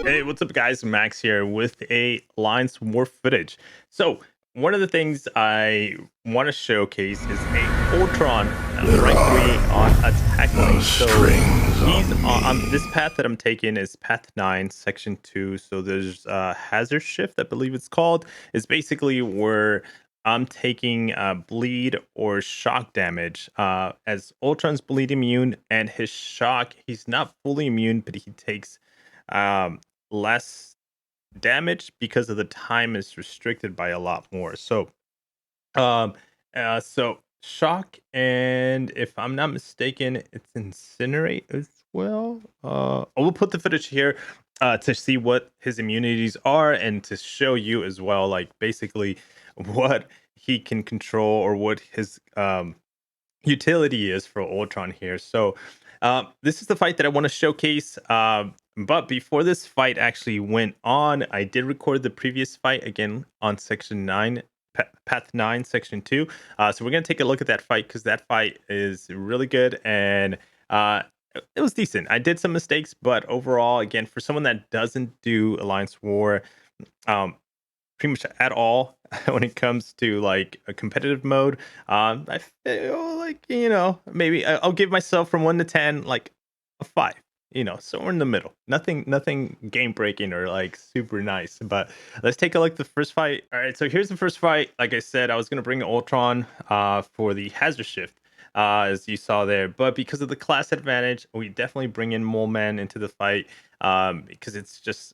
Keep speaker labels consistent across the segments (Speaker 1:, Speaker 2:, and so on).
Speaker 1: Hey, what's up, guys? Max here with a Lines War footage. So, one of the things I want to showcase is a Ultron
Speaker 2: There
Speaker 1: rank
Speaker 2: are
Speaker 1: 3 on attack
Speaker 2: no
Speaker 1: lane. So,
Speaker 2: strings
Speaker 1: he's
Speaker 2: on
Speaker 1: on
Speaker 2: me.
Speaker 1: this path that I'm taking is path 9, section 2. So, there's hazard shift, I believe it's called. It's basically where I'm taking bleed or shock damage. As Ultron's bleed immune and his shock, he's not fully immune, but he takes. Um, Less damage because of the time is restricted by a lot more. Um, so shock, and if I'm not mistaken, it's incinerate as well. I will put the footage here to see what his immunities are and to show you as well, like basically what he can control or what his utility is for Ultron here. So this is the fight that I want to showcase. But before this fight actually went on, I did record the previous fight again on section 9, path 9, section 2. So we're going to take a look at that fight because that fight is really good and uh, it was decent. I did some mistakes, but overall, again, for someone that doesn't do Alliance War, um, pretty much at all when it comes to like a competitive mode. I feel like maybe I'll give myself from 1 to 10 like a 5. So we're in the middle. Nothing game breaking or like super nice. But let's take a look at the first fight. All right, so here's the first fight. Like I said, I was gonna bring Ultron for the hazard shift. As you saw there, but because of the class advantage, we definitely bring in Mole Man into the fight because it's just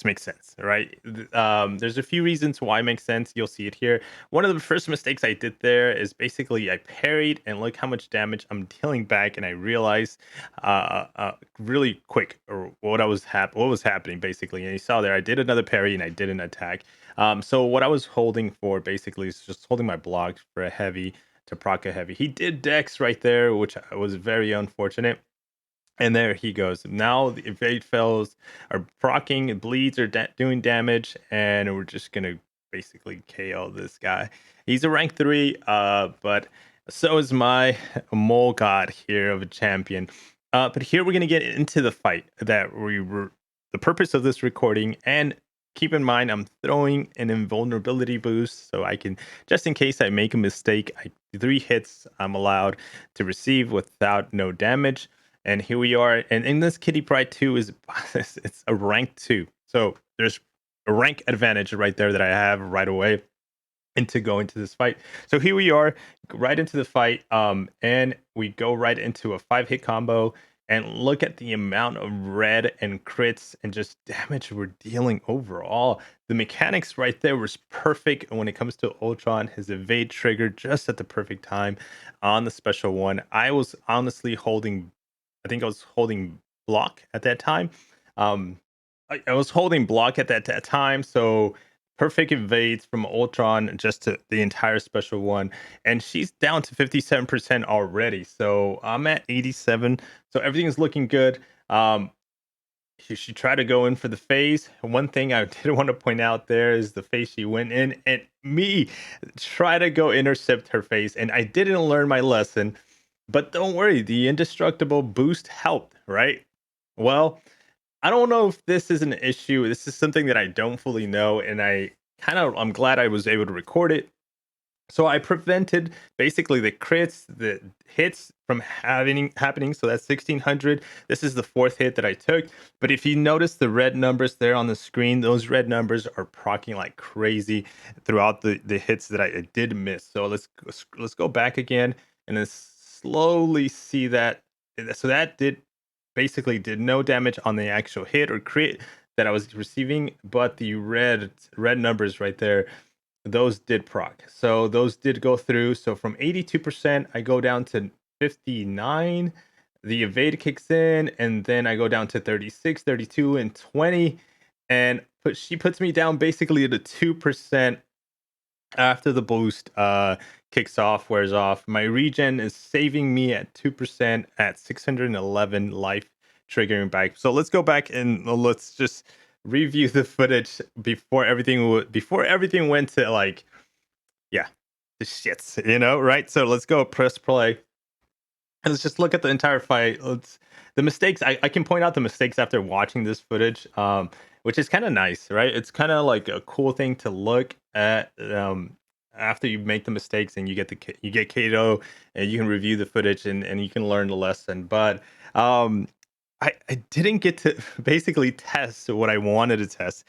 Speaker 1: makes sense, right? There's a few reasons why it makes sense. You'll see it here. One of the first mistakes I did there is basically I parried and look how much damage I'm dealing back, and I realized really quick or what was happening basically. And you saw there, I did another parry and I did an attack. So what I was holding for basically is just holding my block for a heavy to proc a heavy. He did Dex right there, which was very unfortunate. And there he goes. Now the evade fails are proccing, bleeds are doing damage, and we're just gonna basically KO this guy. He's a rank 3, but so is my mole god here of a champion. But here we're gonna get into the fight that we were the purpose of this recording. And keep in mind, I'm throwing an invulnerability boost, so I can, just in case I make a mistake, 3 hits I'm allowed to receive without no damage. And here we are. And in this Kitty Pride 2 is it's a rank 2. So there's a rank advantage right there that I have right away and to go into this fight. So here we are, right into the fight. And we go right into a 5-hit combo. And look at the amount of red and crits and just damage we're dealing overall. The mechanics right there was perfect when it comes to Ultron. His evade triggered just at the perfect time on the special one. I was honestly holding, I think I was holding block at that time. Um, I was holding block at that time, so perfect evades from Ultron just to the entire special one, and she's down to 57% already. So I'm at 87, so everything is looking good. She tried to go in for the phase. One thing I did want to point out there is the phase she went in, and me try to go intercept her phase, and I didn't learn my lesson. But don't worry, the indestructible boost helped, right? Well, I don't know if this is an issue. This is something that I don't fully know, and I'm glad I was able to record it. So I prevented basically the crits, the hits from happening. So that's 1600. This is the 4th hit that I took. But if you notice the red numbers there on the screen, those red numbers are proccing like crazy throughout the hits that I did miss. So let's go back again and then slowly see that. So that did no damage on the actual hit or crit that I was receiving, but the red numbers right there, those did proc. So those did go through. So from 82%, I go down to 59. The evade kicks in, and then I go down to 36, 32, and 20. And she puts me down basically to 2% after the boost kicks off, wears off. My regen is saving me at 2% at 611 life, triggering back. So let's go back and let's just review the footage before everything went to like, yeah, the shits, right? So let's go press play. And let's just look at the entire fight. The mistakes. I can point out the mistakes after watching this footage, which is kind of nice, right? It's kind of like a cool thing to look at after you make the mistakes and you get you get KO, and you can review the footage and you can learn the lesson. But um, I didn't get to basically test what I wanted to test,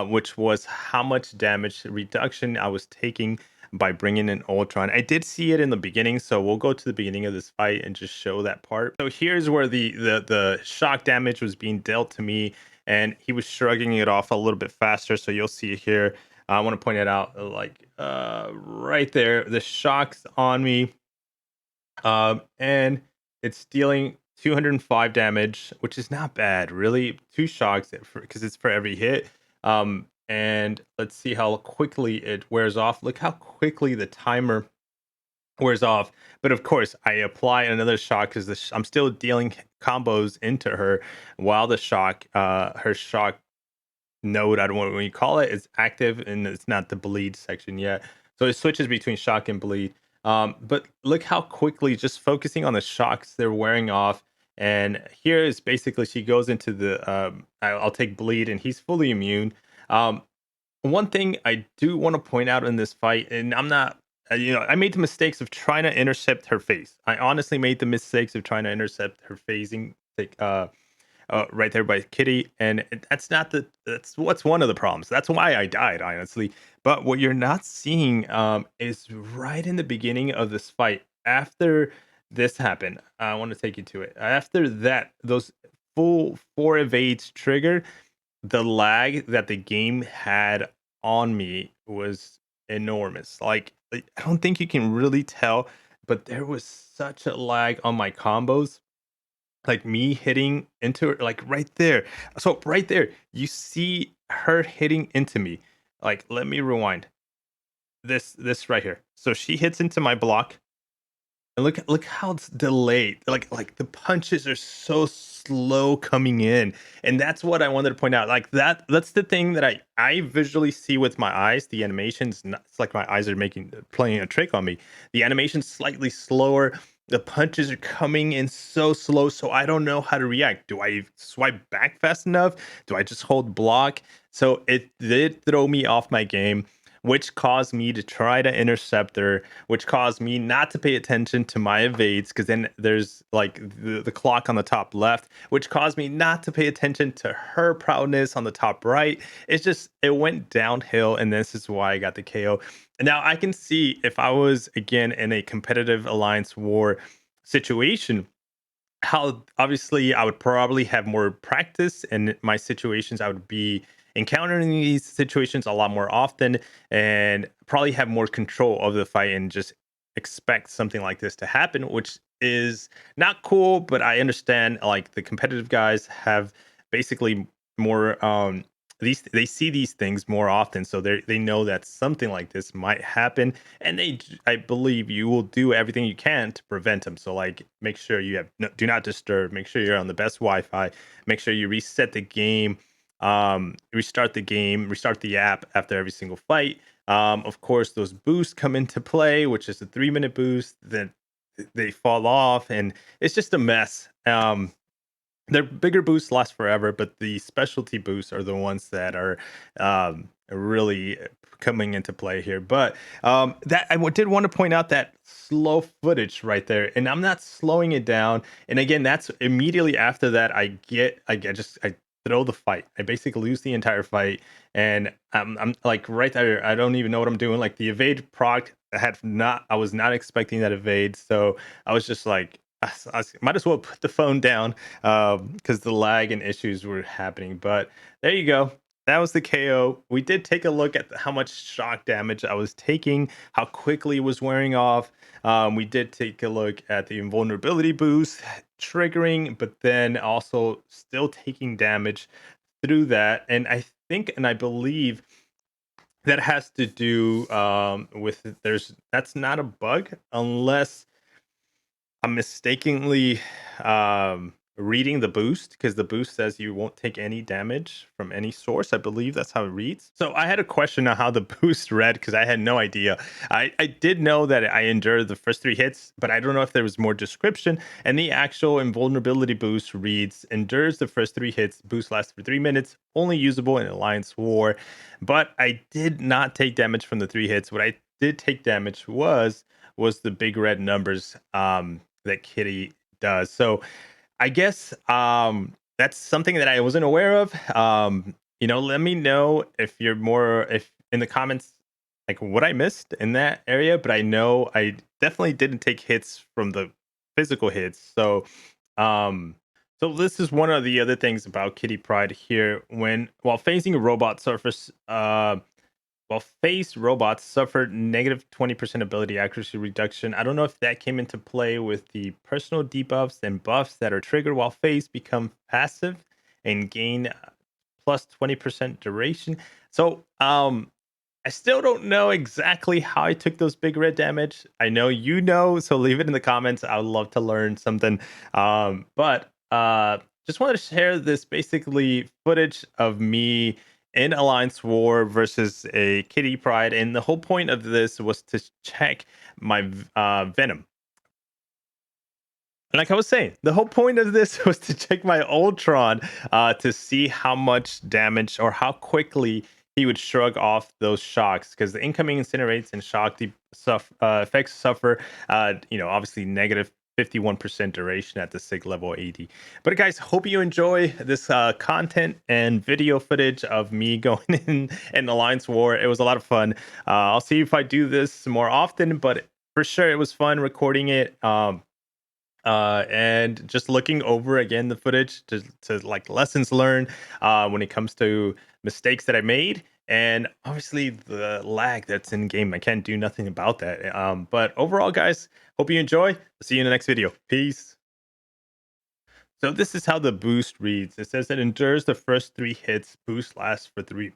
Speaker 1: which was how much damage reduction I was taking by bringing in Ultron. I did see it in the beginning, so we'll go to the beginning of this fight and just show that part. So here's where the shock damage was being dealt to me, and he was shrugging it off a little bit faster. So you'll see it here. I want to point it out, like right there, the shocks on me, and it's dealing 205 damage, which is not bad, really. Two shocks because it's for every hit. And let's see how quickly it wears off. Look how quickly the timer wears off. But of course, I apply another shock because I'm still dealing combos into her while the shock, her shock node, I don't know what you call it, is active and it's not the bleed section yet. So it switches between shock and bleed. But look how quickly just focusing on the shocks, they're wearing off. And here is basically she goes into the I'll take bleed and he's fully immune. Um, One thing I do want to point out in this fight, and I'm not, I made the mistakes of trying to intercept her face. I honestly made the mistakes of trying to intercept her phasing, like, right there by Kitty, and that's not that's what's one of the problems. That's why I died, honestly. But what you're not seeing is right in the beginning of this fight. After this happened, I want to take you to it. After that, those full four evades trigger, the lag that the game had on me was enormous. I don't think you can really tell, but there was such a lag on my combos, like me hitting into her, like right there. So right there, you see her hitting into me. Like, let me rewind this right here. So she hits into my block, and look how it's delayed. Like the punches are so slow coming in. And that's what I wanted to point out. Like that's the thing that I visually see with my eyes. The animation's not, it's like my eyes are playing a trick on me. The animation's slightly slower. The punches are coming in so slow, so I don't know how to react. Do I swipe back fast enough? Do I just hold block? So it did throw me off my game, which caused me to try to intercept her, which caused me not to pay attention to my evades, because then there's like the clock on the top left, which caused me not to pay attention to her proudness on the top right. It's just, it went downhill, and this is why I got the KO. Now I can see if I was again in a competitive alliance war situation, how obviously I would probably have more practice in my situations. I would be encountering these situations a lot more often and probably have more control of the fight and just expect something like this to happen, which is not cool. But I understand, like, the competitive guys have basically more these, they see these things more often, so they know that something like this might happen, and I believe you will do everything you can to prevent them. So, like, make sure you have no, do not disturb, make sure you're on the best Wi-Fi, make sure you reset the game, restart the game, restart the app after every single fight. Of course, those boosts come into play, which is a 3-minute boost, then they fall off, and it's just a mess. Their bigger boosts last forever, but the specialty boosts are the ones that are really coming into play here. But that did want to point out that slow footage right there, and I'm not slowing it down. And again, that's immediately after that I throw the fight. I basically lose the entire fight, and I'm like right there. I don't even know what I'm doing. Like, the evade proc I was not expecting that evade, so I was just like, I might as well put the phone down because the lag and issues were happening. But there you go. That was the KO. We did take a look at how much shock damage I was taking, how quickly it was wearing off. We did take a look at the invulnerability boost triggering, but then also still taking damage through that. And I think, and I believe that has to do with, that's not a bug unless I'm mistakenly reading the boost, because the boost says you won't take any damage from any source. I believe that's how it reads. So I had a question on how the boost read because I had no idea. I did know that I endured the first 3 hits, but I don't know if there was more description. And the actual invulnerability boost reads endures the first 3 hits, boost lasts for 3 minutes, only usable in Alliance War. But I did not take damage from the 3 hits. What I did take damage was the big red numbers that Kitty does. So I guess that's something that I wasn't aware of. Let me know if you're more if in the comments like what I missed in that area. But I know I definitely didn't take hits from the physical hits. Um, so this is one of the other things about Kitty Pride here. While facing a robot surface, while phased robots suffered negative 20% ability accuracy reduction. I don't know if that came into play with the personal debuffs and buffs that are triggered while phased become passive and gain plus 20% duration. So I still don't know exactly how I took those big red damage. I know you know, so leave it in the comments. I would love to learn something. But just wanted to share this basically footage of me in Alliance War versus a Kitty Pride, and the whole point of this was to check my Venom. Like I was saying, the whole point of this was to check my Ultron to see how much damage or how quickly he would shrug off those shocks, because the incoming incinerates and shock effects suffer, obviously negative 51% duration at the SIG level 80. But guys, hope you enjoy this content and video footage of me going in Alliance War. It was a lot of fun. I'll see if I do this more often, but for sure it was fun recording it. And just looking over again the footage to like lessons learned when it comes to mistakes that I made, and obviously the lag that's in game. I can't do nothing about that. But overall, guys, hope you enjoy. See you in the next video. Peace. So this is how the boost reads. It says it endures the first 3 hits. Boost lasts for 3